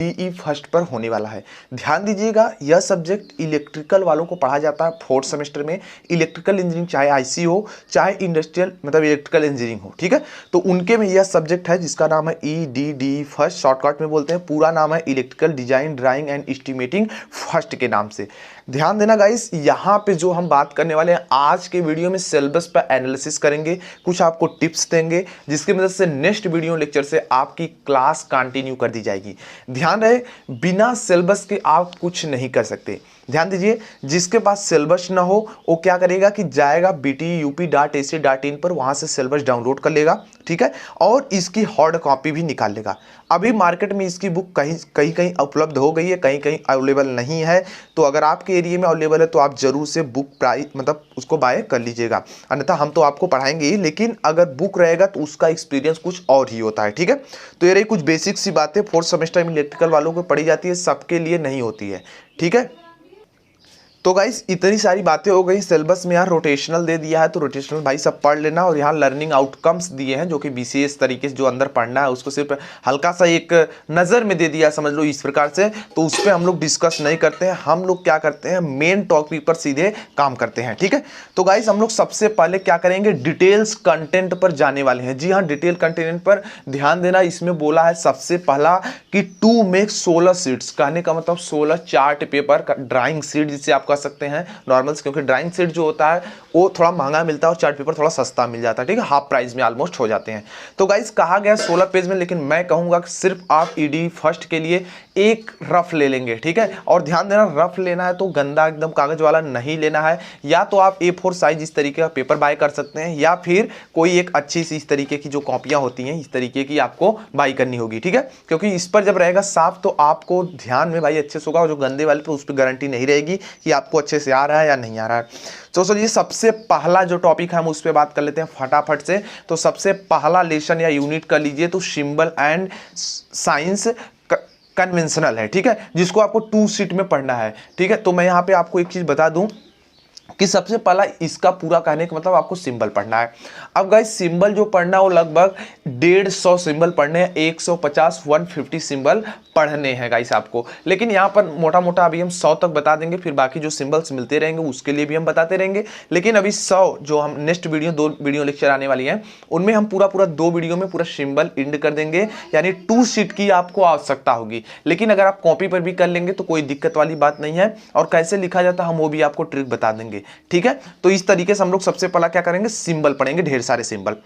ई first पर होने वाला है। ध्यान दीजिएगा, यह सब्जेक्ट इलेक्ट्रिकल वालों को पढ़ा जाता है 4th सेमेस्टर में। इलेक्ट्रिकल इंजीनियरिंग चाहे आईसी हो चाहे इंडस्ट्रियल मतलब इलेक्ट्रिकल इंजीनियरिंग हो, ठीक है, तो उनके में यह सब्जेक्ट है जिसका नाम है ईडीडी फर्स्ट, शॉर्टकट में बोलते हैं। पूरा नाम है electrical design drawing and estimating first के नाम से। ध्यान देना गाइस, यहाँ पे जो हम बात करने वाले हैं आज के वीडियो में सिलेबस पर एनालिसिस करेंगे, कुछ आपको टिप्स देंगे जिसकी मदद से नेक्स्ट वीडियो लेक्चर से आपकी क्लास कंटिन्यू कर दी जाएगी। ध्यान रहे, बिना सिलेबस के आप कुछ नहीं कर सकते। ध्यान दीजिए, जिसके पास सिलेबस ना हो वो क्या करेगा कि जाएगा btup.ac.in पर, वहां से सिलेबस डाउनलोड कर लेगा, ठीक है, और इसकी हार्ड कॉपी भी निकाल लेगा। अभी मार्केट में इसकी बुक कहीं कहीं उपलब्ध हो गई है, कहीं कहीं अवेलेबल नहीं है, तो अगर आपके एरिया में अवेलेबल है तो आप जरूर से बुक प्राइस मतलब उसको बाय कर लीजिएगा। अन्यथा हम तो आपको पढ़ाएंगे ही, लेकिन अगर बुक रहेगा तो उसका एक्सपीरियंस कुछ और ही होता है, ठीक है। तो ये रही कुछ बेसिक सी बातें 4th सेमेस्टर में इलेक्ट्रिकल वालों को पढ़ी जाती है, सबके लिए नहीं होती है, ठीक है। तो गाइस इतनी सारी बातें हो गई। सिलेबस में यहाँ रोटेशनल दे दिया है, तो रोटेशनल भाई सब पढ़ लेना, और यहाँ लर्निंग आउटकम्स दिए हैं जो कि बीसीएस तरीके से जो अंदर पढ़ना है उसको सिर्फ हल्का सा एक नज़र में दे दिया, समझ लो इस प्रकार से। तो उस पर हम लोग डिस्कस नहीं करते हैं, हम लोग क्या करते हैं मेन टॉपिक पर सीधे काम करते हैं, ठीक है। तो गाइस हम लोग सबसे पहले क्या करेंगे, डिटेल्स कंटेंट पर जाने वाले हैं। जी हाँ, डिटेल कंटेंट पर ध्यान देना। इसमें बोला है सबसे पहला कि टू मेक 16 शीट्स, कहने का मतलब 16 चार्ट पेपर ड्राइंग शीट जिसे आप कर सकते हैं नॉर्मल्स, क्योंकि ड्राइंग शीट जो होता है वो थोड़ा महंगा मिलता है और चार्ट पेपर थोड़ा सस्ता मिल जाता है, ठीक है, हाफ प्राइस में ऑलमोस्ट हो जाते हैं। तो गाइस कहा गया 16 पेज में, लेकिन मैं कहूंगा कि सिर्फ आप ईडी फर्स्ट के लिए एक रफ ले लेंगे, ठीक है। और ध्यान देना, रफ लेना है तो गंदा एकदम कागज वाला नहीं लेना है। या तो आप A4 साइज इस तरीके का पेपर बाय कर सकते हैं, या फिर कोई एक अच्छी सी इस तरीके की जो कॉपियां होती हैं इस तरीके की आपको बाय करनी होगी, ठीक है। क्योंकि इस पर जब रहेगा साफ तो आपको ध्यान में भाई अच्छे से होगा, और जो गंदे वाले पे उस पर गारंटी नहीं रहेगी कि आपको अच्छे से आ रहा है या नहीं आ रहा है। तो चलिए सबसे पहला जो टॉपिक है हम उस पर बात कर लेते हैं फटाफट से। तो सबसे पहला लेसन या यूनिट कर लीजिए तो सिंबल एंड साइंस कन्वेंशनल है, ठीक है, जिसको आपको 2 शीट में पढ़ना है, ठीक है। तो मैं यहाँ पे आपको एक चीज बता दूं कि सबसे पहला इसका पूरा कहने का मतलब आपको सिंबल पढ़ना है। अब गाइस सिंबल जो पढ़ना है वो लगभग 150 सिंबल पढ़ने हैं, 150-150 सिंबल पढ़ने हैं गाइस आपको। लेकिन यहाँ पर मोटा मोटा अभी हम 100 तक बता देंगे, फिर बाकी जो सिंबल्स मिलते रहेंगे उसके लिए भी हम बताते रहेंगे। लेकिन अभी 100 जो हम नेक्स्ट वीडियो 2 वीडियो लेक्चर आने वाली हैं उनमें हम पूरा 2 वीडियो में पूरा सिंबल इंड कर देंगे, यानी 2 शीट की आपको आवश्यकता होगी। लेकिन अगर आप कॉपी पर भी कर लेंगे तो कोई दिक्कत वाली बात नहीं है, और कैसे लिखा जाता है हम वो भी आपको ट्रिक बता देंगे, ठीक है। तो इस तरीके से हम लोग सबसे पहला क्या करेंगे, सिंबल पढ़ेंगे, ढेर सारे सिंबल।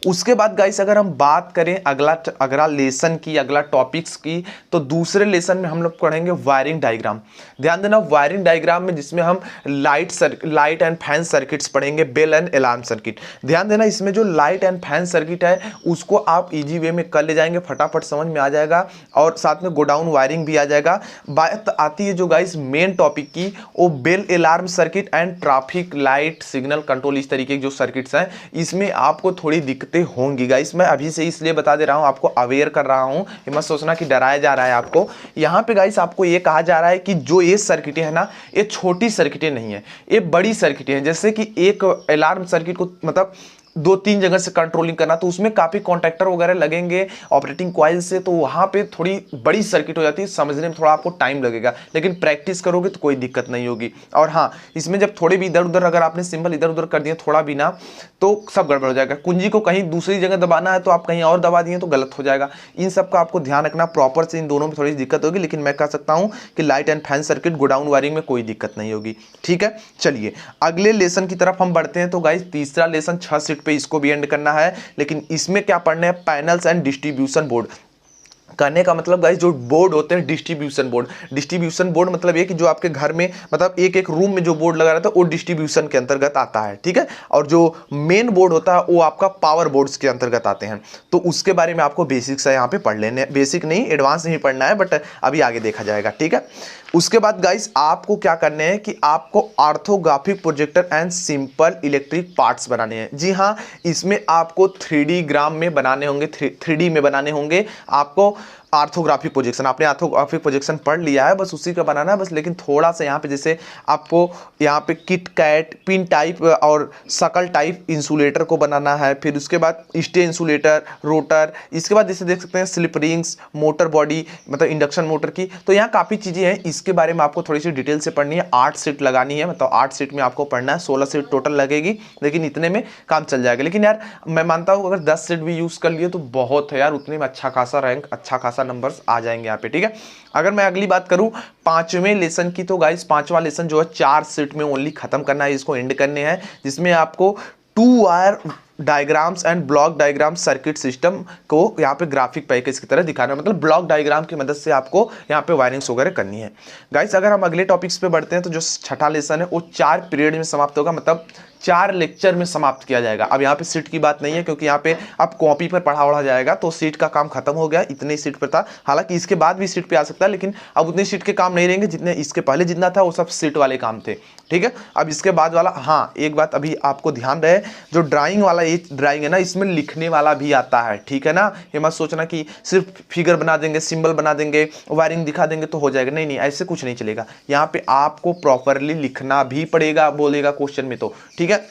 उसके बाद गाइस अगर हम बात करें अगला लेसन की, अगला टॉपिक्स की, तो दूसरे लेसन में हम लोग पढ़ेंगे वायरिंग डायग्राम। ध्यान देना, वायरिंग डायग्राम में जिसमें हम लाइट एंड फैन सर्किट्स पढ़ेंगे, बेल एंड अलार्म सर्किट। ध्यान देना, इसमें जो लाइट एंड फैन सर्किट है उसको आप इजी वे में कर ले जाएंगे, फटाफट समझ में आ जाएगा, और साथ में गोडाउन वायरिंग भी आ जाएगा। बात आती है जो गाइस मेन टॉपिक की, वो bell alarm circuit and traffic light signal control, इस तरीके के जो सर्किट्स हैं इसमें आपको थोड़ी दिक्कतें होंगी गाइस। मैं अभी से इसलिए बता दे रहा हूं, आपको अवेयर कर रहा हूं, ये मत सोचना कि डराया जा रहा है आपको। यहां पे गाइस आपको ये कहा जा रहा है कि जो ये सर्किटें है ना, ये छोटी सर्किटें नहीं है, ये बड़ी सर्किटें हैं। जैसे कि एक अलार्म सर्किट को मतलब 2-3 जगह से कंट्रोलिंग करना, तो उसमें काफी कॉन्टैक्टर वगैरह लगेंगे ऑपरेटिंग कॉइल से, तो वहां पे थोड़ी बड़ी सर्किट हो जाती है, समझने में थोड़ा आपको टाइम लगेगा, लेकिन प्रैक्टिस करोगे तो कोई दिक्कत नहीं होगी। और हाँ, इसमें जब थोड़े भी इधर उधर अगर आपने सिंबल इधर उधर कर दिए थोड़ा भी ना, तो सब गड़बड़ हो जाएगा। कुंजी को कहीं दूसरी जगह दबाना है तो आप कहीं और दबा दिए तो गलत हो जाएगा। इन सब का आपको ध्यान रखना प्रॉपर से, इन दोनों में थोड़ी दिक्कत होगी, लेकिन मैं कह सकता हूं कि light and fan circuit godown wiring में कोई दिक्कत नहीं होगी, ठीक है। चलिए अगले लेसन की तरफ हम बढ़ते हैं। तो गाइस तीसरा लेसन 6 शीट पे, इसको भी एंड करना है, लेकिन इसमें क्या पढ़ना है, पैनल्स एंड डिस्ट्रीब्यूशन बोर्ड। कहने का मतलब गाइस जो बोर्ड होते हैं डिस्ट्रीब्यूशन बोर्ड, डिस्ट्रीब्यूशन बोर्ड मतलब ये कि जो आपके घर में मतलब एक एक रूम में जो बोर्ड लगा रहता है वो डिस्ट्रीब्यूशन के अंतर्गत आता है, ठीक है। और जो मेन बोर्ड होता है वो आपका पावर बोर्ड्स के अंतर्गत आते हैं। तो उसके बारे में आपको बेसिक्स है यहाँ पे पढ़ लेने, बेसिक नहीं एडवांस नहीं पढ़ना है, बट अभी आगे देखा जाएगा, ठीक है। उसके बाद गाइस आपको क्या करने हैं कि आपको orthographic projector and simple electric parts बनाने हैं। जी हाँ, इसमें आपको 3D ग्राम में बनाने होंगे, 3D में बनाने होंगे आपको। आर्थोग्राफिक प्रोजेक्शन, आपने आर्थोग्राफिक प्रोजेक्शन पढ़ लिया है, बस उसी का बनाना है बस, लेकिन थोड़ा सा यहाँ पे जैसे आपको यहाँ पे किट कैट, पिन टाइप और सकल टाइप इंसुलेटर को बनाना है, फिर उसके बाद स्टे इंसुलेटर, रोटर, इसके बाद जैसे देख सकते हैं स्लिप रिंग्स, मोटर बॉडी मतलब इंडक्शन मोटर की। तो यहाँ काफ़ी चीज़ें हैं, इसके बारे में आपको थोड़ी सी डिटेल से पढ़नी है। 8 सीट लगानी है, मतलब 8 सीट में आपको पढ़ना है, 16 सीट टोटल लगेगी, लेकिन इतने में काम चल जाएगा। लेकिन यार मैं मानता हूँ अगर 10 सीट भी यूज़ कर लिए तो बहुत है यार, उतने में अच्छा खासा रैंक, अच्छा खासा नंबर्स आ जाएंगे यहाँ पे, ठीक है। अगर मैं अगली बात करूँ 5वें लेसन की, तो गाइस 5वां लेसन जो है 4 सीट में ओनली खत्म करना है, इसको एंड करने हैं, जिसमें आपको 2 wire diagrams and block diagram circuit system को यहाँ पे ग्राफिक पैकेज की तरह दिखाना है, मतलब ब्लॉक डायग्राम की मदद से आपको यहाँ पे वायरिंग्स वगैरह करनी है। गाइस अगर हम अगले टॉपिक्स पे बढ़ते हैं तो जो छठा लेसन है वो 4 पीरियड में समाप्त होगा, मतलब 4 लेक्चर में समाप्त किया जाएगा। अब यहाँ पे सीट की बात नहीं है, क्योंकि यहाँ पे अब कॉपी पर पढ़ा उढ़ा जाएगा, तो सीट का काम खत्म हो गया, इतने सीट पर था। हालांकि इसके बाद भी सीट पे आ सकता है, लेकिन अब उतने सीट के काम नहीं रहेंगे जितने इसके पहले जितना था, वो सब सीट वाले काम थे, ठीक है। अब इसके बाद वाला, हाँ एक बात अभी आपको ध्यान रहे, जो ड्राइंग वाला ये ड्राइंग है ना, इसमें लिखने वाला भी आता है, ठीक है ना। ये मत सोचना कि सिर्फ फिगर बना देंगे, सिंबल बना देंगे, वायरिंग दिखा देंगे तो हो जाएगा, नहीं नहीं, ऐसे कुछ नहीं चलेगा। यहाँ पे आपको प्रॉपरली लिखना भी पड़ेगा, बोलेगा क्वेश्चन में, तो ठीक है।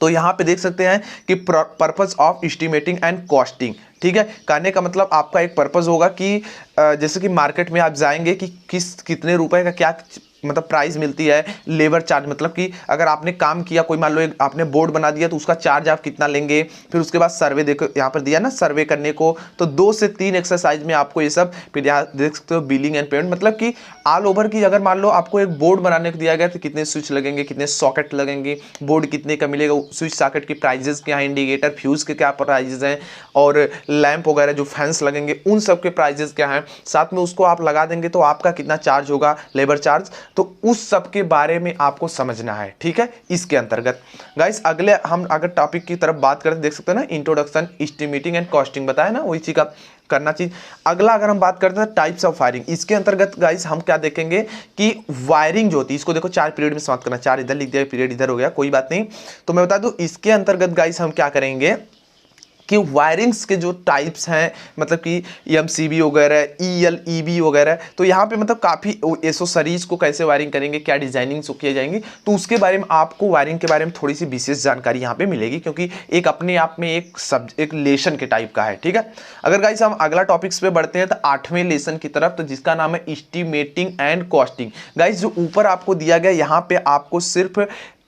तो यहाँ पे देख सकते हैं कि purpose of estimating and costing, ठीक है। कहने का मतलब आपका एक पर्पस होगा कि जैसे कि मार्केट में आप जाएंगे कि कितने रुपए का क्या मतलब प्राइस मिलती है, लेबर चार्ज, मतलब कि अगर आपने काम किया, कोई मान लो आपने बोर्ड बना दिया तो उसका चार्ज आप कितना लेंगे, फिर उसके बाद सर्वे, देखो यहाँ पर दिया ना सर्वे करने को, तो 2 से 3 एक्सरसाइज में आपको ये सब, फिर यहाँ देख सकते हो बिलिंग एंड पेमेंट, मतलब कि ऑल ओवर की अगर मान लो आपको एक बोर्ड बनाने को दिया गया तो कितने स्विच लगेंगे, कितने सॉकेट लगेंगे, बोर्ड कितने का मिलेगा, स्विच सॉकेट की प्राइजेस क्या है, इंडिकेटर फ्यूज के क्या प्राइजेस हैं, और लैंप वगैरह जो फैंस लगेंगे उन सब के प्राइजेस क्या हैं, साथ में उसको आप लगा देंगे तो आपका कितना चार्ज होगा, लेबर चार्ज, तो उस सब के बारे में आपको समझना है, ठीक है। इसके अंतर्गत गाइस अगले हम अगर टॉपिक की तरफ बात करें, देख सकते हैं ना इंट्रोडक्शन, एस्टिमेटिंग एंड कॉस्टिंग बताया ना, वही चीज का करना चाहिए। अगला अगर हम बात करते हैं टाइप्स ऑफ वायरिंग, इसके अंतर्गत गाइस हम क्या देखेंगे कि वायरिंग जो होती है, इसको देखो 4 पीरियड में समाप्त करना, 4 इधर लिख दिया, पीरियड इधर हो गया, कोई बात नहीं। तो मैं बता दूं इसके अंतर्गत गाइस हम क्या करेंगे कि वायरिंग्स के जो टाइप्स हैं, मतलब कि एमसीबी वगैरह, ईएलईबी वगैरह, तो यहाँ पे मतलब काफ़ी एसोसरीज को कैसे वायरिंग करेंगे, क्या डिजाइनिंग किए जाएंगे, तो उसके बारे में आपको वायरिंग के बारे में थोड़ी सी विशेष जानकारी यहाँ पे मिलेगी, क्योंकि एक अपने आप में एक लेसन के टाइप का है, ठीक है। अगर गाइस हम अगला टॉपिक्स पे बढ़ते हैं तो 8वें लेसन की तरफ, तो जिसका नाम है एस्टिमेटिंग एंड कॉस्टिंग। गाइस जो ऊपर आपको दिया गया, यहाँ पे आपको सिर्फ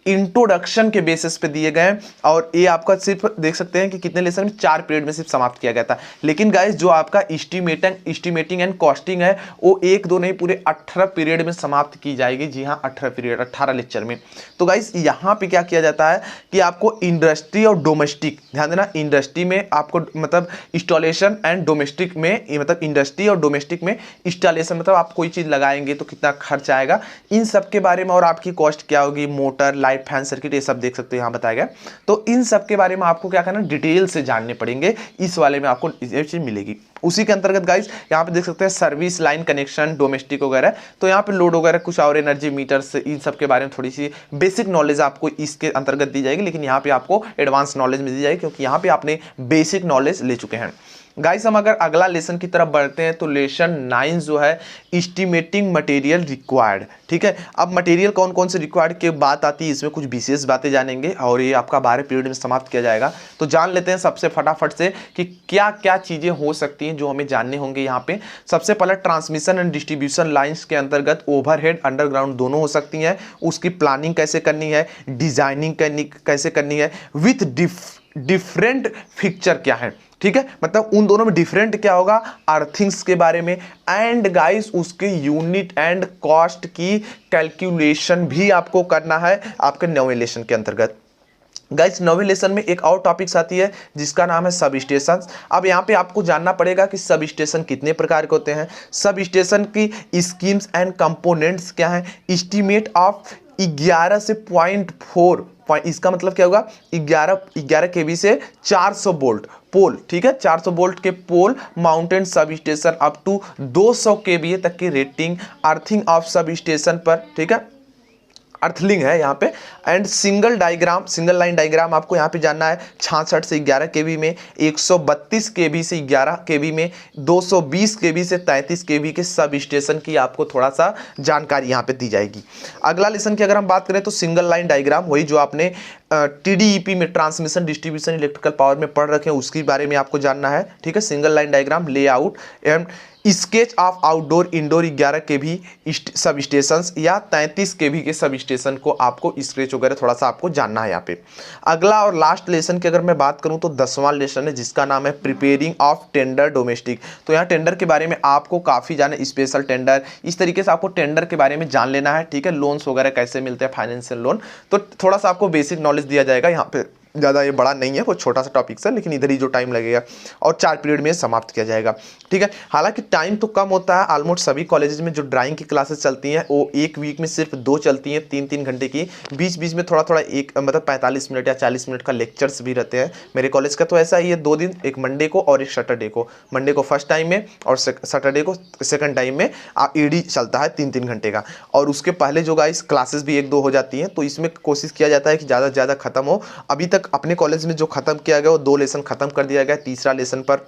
इंट्रोडक्शन के बेसिस पे दिए गए, और ये आपका सिर्फ देख सकते हैं कि कितने लेसन में 4 पीरियड में सिर्फ समाप्त किया गया था। लेकिन गाइस जो आपका एस्टिमेटिंग एंड कॉस्टिंग है वो 1-2 नहीं, पूरे 18 पीरियड में समाप्त की जाएगी। जी हाँ, 18 पीरियड, 18 लेक्चर में। तो गाइस यहाँ पे क्या किया जाता है कि आपको इंडस्ट्री और डोमेस्टिक, ध्यान देना, इंडस्ट्री में आपको मतलब इंस्टॉलेशन एंड डोमेस्टिक में, मतलब इंडस्ट्री और डोमेस्टिक में इंस्टॉलेशन, मतलब आप कोई चीज़ लगाएंगे तो कितना खर्च आएगा, इन सब के बारे में, और आपकी कॉस्ट क्या होगी, मोटर, फैन सर्किट, ये सब देख सकते हो यहाँ बताया गया। तो इन सब के बारे में आपको क्या करना, डिटेल से जानने पड़ेंगे, इस वाले में आपको ये चीज मिलेगी। उसी के अंतर्गत गाइस यहाँ पे देख सकते हैं सर्विस लाइन कनेक्शन, डोमेस्टिक वगैरह, तो यहाँ पे लोड वगैरह कुछ और एनर्जी मीटर्स, इन सब के बारे में थोड़ी सी बेसिक नॉलेज आपको इसके अंतर्गत दी जाएगी, लेकिन यहाँ पे आपको एडवांस नॉलेज मिल जाएगी, क्योंकि यहाँ पे आपने बेसिक नॉलेज ले चुके हैं। गाइस हम अगर अगला लेसन की तरफ बढ़ते हैं तो लेसन 9 जो है एस्टिमेटिंग मटेरियल रिक्वायर्ड, ठीक है। अब मटेरियल कौन कौन से रिक्वायर्ड की बात आती है, इसमें कुछ विशेष बातें जानेंगे, और ये आपका 12 पीरियड में समाप्त किया जाएगा। तो जान लेते हैं सबसे फटाफट से कि क्या क्या चीजें हो सकती हैं जो हमें जानने होंगे यहाँ पे। सबसे पहले ट्रांसमिशन एंड डिस्ट्रीब्यूशन लाइन्स के अंतर्गत ओवरहेड, अंडरग्राउंड दोनों हो सकती हैं, उसकी प्लानिंग कैसे करनी है, डिजाइनिंग कैसे करनी है, विथ डिफरेंट फिक्चर क्या है, ठीक है, मतलब उन दोनों में डिफरेंट क्या होगा, अर्थिंग्स के बारे में, एंड गाइस उसके यूनिट एंड कॉस्ट की कैलकुलेशन भी आपको करना है आपके 9वें लेसन के अंतर्गत। गाइस 9वें लेसन में एक और टॉपिक्स आती है जिसका नाम है सब स्टेशन। अब यहाँ पे आपको जानना पड़ेगा कि सब स्टेशन कितने प्रकार के होते हैं, सब स्टेशन की स्कीम्स एंड कंपोनेंट्स क्या हैं, एस्टीमेट ऑफ 11 से 0.4, इसका मतलब क्या होगा, 11 केवी से 400 वोल्ट पोल, ठीक है, 400 वोल्ट के pole mounted substation up to 200 KVA तक की rating earthing of substation पर, ठीक है। अर्थलिंग है यहाँ पे। एंड सिंगल लाइन डायग्राम आपको यहाँ पे जानना है 66 से 11 केबी में, 132 केबी से 11 केबी में, 220 केबी से 33 केबी के सब स्टेशन की आपको थोड़ा सा जानकारी यहाँ पे दी जाएगी। अगला लेसन की अगर हम बात करें तो सिंगल लाइन डायग्राम, वही जो आपने TDEP में ट्रांसमिशन डिस्ट्रीब्यूशन इलेक्ट्रिकल पावर में पढ़ रखे हैं उसके बारे में आपको जानना है, ठीक है। Single line diagram, layout and sketch of outdoor indoor 11 kV substation या 33 केवी के सब स्टेशन को आपको स्केच वगैरह थोड़ा सा आपको जानना है यहाँ पे। अगला और लास्ट लेसन की अगर मैं बात करूँ तो 10वां लेसन है जिसका नाम है प्रिपेयरिंग ऑफ टेंडर डोमेस्टिक। तो यहाँ टेंडर के बारे में आपको काफ़ी जाना, स्पेशल टेंडर, इस तरीके से आपको टेंडर के बारे में जान लेना है, ठीक है। लोन्स वगैरह कैसे मिलते हैं, फाइनेंशियल लोन, तो थोड़ा सा आपको बेसिक नॉलेज दिया जाएगा यहाँ पे। ज़्यादा ये बड़ा नहीं है, वो छोटा सा टॉपिक है, लेकिन इधर ही जो टाइम लगेगा और 4 पीरियड में समाप्त किया जाएगा, ठीक है। हालांकि टाइम तो कम होता है, ऑलमोस्ट सभी कॉलेजेस में जो ड्राइंग की क्लासेस चलती हैं वो एक वीक में सिर्फ 2 चलती हैं, 3-3 घंटे की, बीच बीच में थोड़ा थोड़ा एक मतलब 45 मिनट या 40 मिनट का लेक्चर्स भी रहते हैं। मेरे कॉलेज का तो ऐसा ही है, 2 दिन, एक मंडे को और एक सैटरडे को। मंडे को फर्स्ट टाइम में और सैटरडे को सेकंड टाइम में ED चलता है 3-3 घंटे का। और उसके पहले जो गाइस क्लासेस भी 1-2 हो जाती हैं, तो इसमें कोशिश किया जाता है कि ज़्यादा से ज़्यादा खत्म हो। अभी तक अपने कॉलेज में जो खत्म किया गया वो 2 लेसन खत्म कर दिया गया, तीसरा लेसन पर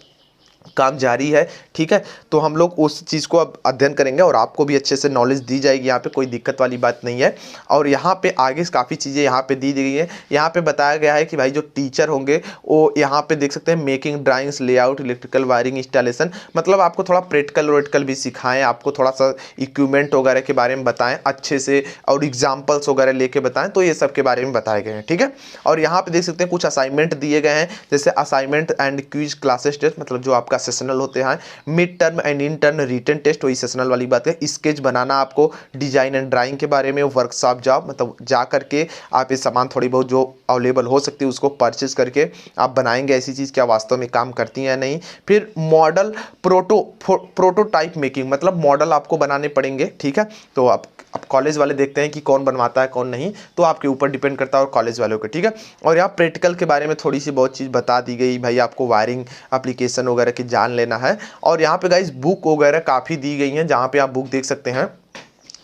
काम जारी है, ठीक है। तो हम लोग उस चीज़ को अब अध्ययन करेंगे और आपको भी अच्छे से नॉलेज दी जाएगी, यहाँ पे कोई दिक्कत वाली बात नहीं है। और यहाँ पे आगे काफ़ी चीज़ें यहाँ पे दी गई हैं। यहाँ पे बताया गया है कि भाई जो टीचर होंगे वो यहाँ पे देख सकते हैं making drawings, layout, electrical wiring, installation, मतलब आपको थोड़ा प्रैक्टिकल भी सिखाएं, आपको थोड़ा सा इक्विपमेंट वगैरह के बारे में बताएं अच्छे से और एग्जाम्पल्स वगैरह लेके बताएं, तो ये सब के बारे में बताए गए हैं, ठीक है। और यहाँ पे देख सकते हैं कुछ असाइनमेंट दिए गए हैं, जैसे assignment and quiz classes test, मतलब जो आपका सेशनल होते हैं, mid term and in term written test, वही सेशनल वाली बात है। स्केच बनाना आपको डिजाइन एंड ड्राइंग के बारे में, वर्कशॉप जाओ, मतलब जा करके आप ये सामान थोड़ी बहुत जो अवेलेबल हो सकती है उसको परचेज करके आप बनाएंगे ऐसी चीज़ क्या वास्तव में काम करती है या नहीं। फिर मॉडल प्रोटोटाइप मेकिंग, मतलब मॉडल आपको बनाने पड़ेंगे, ठीक है। तो आप कॉलेज वाले देखते हैं कि कौन बनवाता है कौन नहीं, तो आपके ऊपर डिपेंड करता है और कॉलेज वालों के, ठीक है। और यहाँ प्रैक्टिकल के बारे में थोड़ी सी बहुत चीज़ बता दी गई, भाई आपको वायरिंग एप्लीकेशन वगैरह की जान लेना है। और यहाँ पे गाइस बुक वगैरह काफ़ी दी गई हैं, जहाँ पे आप बुक देख सकते हैं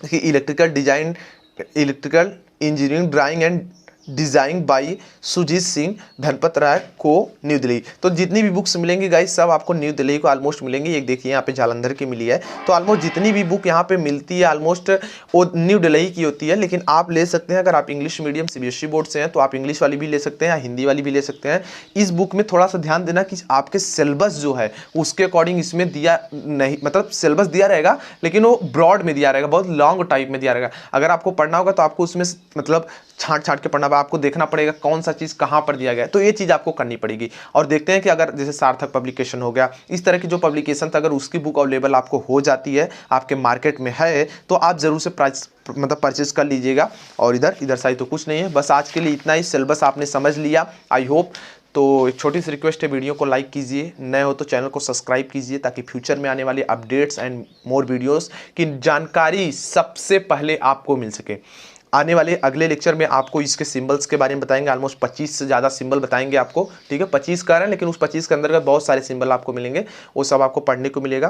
कि electrical engineering drawing and design by Sujit Singh, Dhanpat Rai को, न्यू दिल्ली। तो जितनी भी बुक्स मिलेंगी गाइस सब आपको न्यू दिल्ली को ऑलमोस्ट मिलेंगी। एक देखिए यहाँ पे जालंधर की मिली है, तो ऑलमोस्ट जितनी भी बुक यहाँ पे मिलती है ऑलमोस्ट वो न्यू दिल्ली की होती है। लेकिन आप ले सकते हैं, अगर आप इंग्लिश मीडियम CBSE बोर्ड से हैं तो आप इंग्लिश वाली भी ले सकते हैं या हिंदी वाली भी ले सकते हैं। इस बुक में थोड़ा सा ध्यान देना कि आपके सिलेबस जो है उसके अकॉर्डिंग इसमें दिया नहीं, मतलब सिलेबस दिया रहेगा लेकिन वो ब्रॉड में दिया रहेगा, बहुत लॉन्ग टाइप में दिया रहेगा। अगर आपको पढ़ना होगा तो आपको उसमें मतलब छांट के पढ़ना, आपको देखना पड़ेगा कौन सा चीज़ कहाँ पर दिया गया है, तो ये चीज़ आपको करनी पड़ेगी। और देखते हैं कि अगर जैसे सार्थक पब्लिकेशन हो गया, इस तरह की जो पब्लिकेशन था अगर उसकी बुक अवेलेबल आपको हो जाती है, आपके मार्केट में है, तो आप ज़रूर से परचेज कर लीजिएगा। और इधर साइड तो कुछ नहीं है, बस आज के लिए इतना ही। सिलेबस आपने समझ लिया आई होप। तो एक छोटी सी रिक्वेस्ट है, वीडियो को लाइक कीजिए, नए हो तो चैनल को सब्सक्राइब कीजिए ताकि फ्यूचर में आने वाली अपडेट्स एंड मोर वीडियोस की जानकारी सबसे पहले आपको मिल सके। आने वाले अगले लेक्चर में आपको इसके सिंबल्स के बारे में बताएंगे, ऑलमोस्ट 25 से ज़्यादा सिंबल बताएंगे आपको, ठीक है। 25 कर रहे हैं लेकिन उस 25 के अंदर बहुत सारे सिंबल आपको मिलेंगे, वो सब आपको पढ़ने को मिलेगा।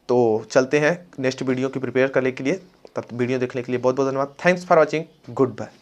तो चलते हैं नेक्स्ट वीडियो की प्रिपेयर करने के लिए, तब वीडियो देखने के लिए बहुत बहुत धन्यवाद। Thanks for watching, good bye.